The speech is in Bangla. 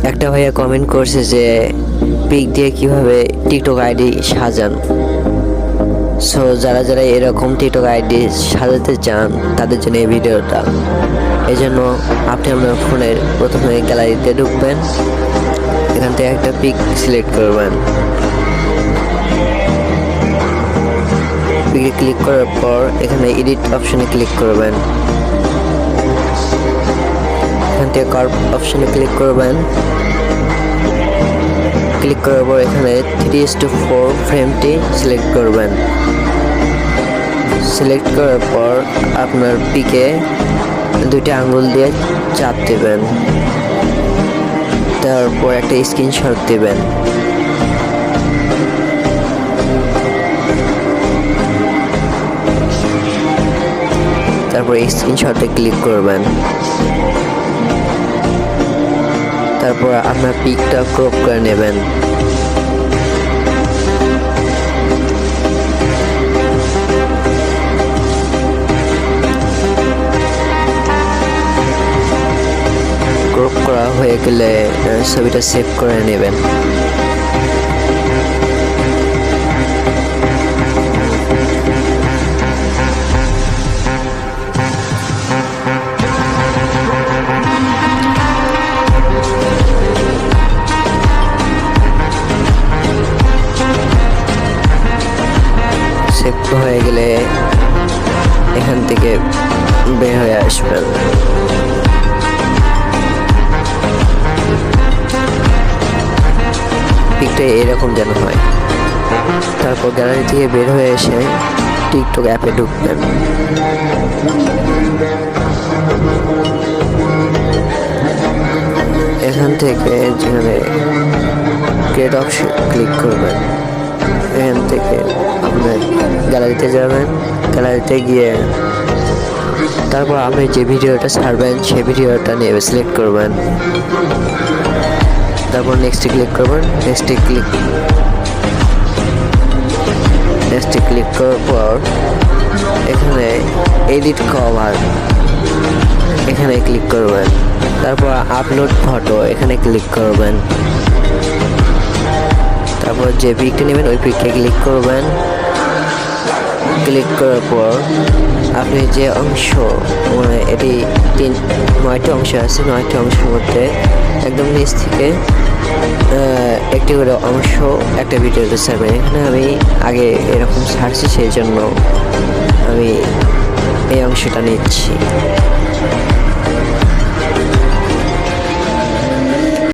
একটা ভাইয়া কমেন্ট করছে যে পিক দিয়ে কিভাবে টিকটক আইডি সাজান। সো যারা যারা এরকম টিকটক আইডি সাজাতে চান তাদের জন্য এই ভিডিওটা। এই জন্য আপনি আপনার ফোনের প্রথমে গ্যালারিতে ঢুকবেন, এখান থেকে একটা পিক সিলেক্ট করবেন। পিকে ক্লিক করার পর এখানে এডিট অপশনে ক্লিক করবেন, এখান থেকে কার্ভ অপশনে ক্লিক করবেন। ক্লিক করার পর এখানে 3:4 ফ্রেমটি সিলেক্ট করবেন। সিলেক্ট করার পর আপনার পিকে দুইটা আঙ্গুল দিয়ে চাপ দেবেন, তারপর একটা স্ক্রিনশট দেবেন। তারপর স্ক্রিনশটে ক্লিক করবেন। তারপর আপনার পিকটা ক্রপ করে নেবেন। ক্রপ করা হয়ে গেলে ছবিটা সেভ করে নেবেন। সেভ হয়ে গেলে এখান থেকে বের হয়ে আসবেন। পিকটা এরকম যেন হয়। তারপর গ্যালারি থেকে বের হয়ে এসে টিকটক অ্যাপে ঢুকবেন। এখান থেকে যেখানে ক্রিয়েট অপশন ক্লিক করবেন, এখান থেকে আপনার গ্যালারিতে যাবেন। গ্যালারিতে গিয়ে তারপর আপনি যে ভিডিওটা ছাড়বেন সেই ভিডিওটা নিয়ে সিলেক্ট করবেন। তারপর নেক্সটে ক্লিক করবেন। নেক্সটে ক্লিক করার পর এখানে এডিট কভার এখানে ক্লিক করবেন। তারপর আপলোড ফটো এখানে ক্লিক করবেন। তারপর যে পিকটা নেবেন ওই পিকটা ক্লিক করবেন। ক্লিক করার পর আপনি যে অংশ, মানে এটি 9টি অংশ আছে, 9টি অংশের মধ্যে একদম নিচ থেকে একটি করে অংশ একটা ভিডিওতে ছাড়বেন। এখানে আমি আগে এরকম ছাড়ছি, সেই জন্য আমি এই অংশটা নিচ্ছি।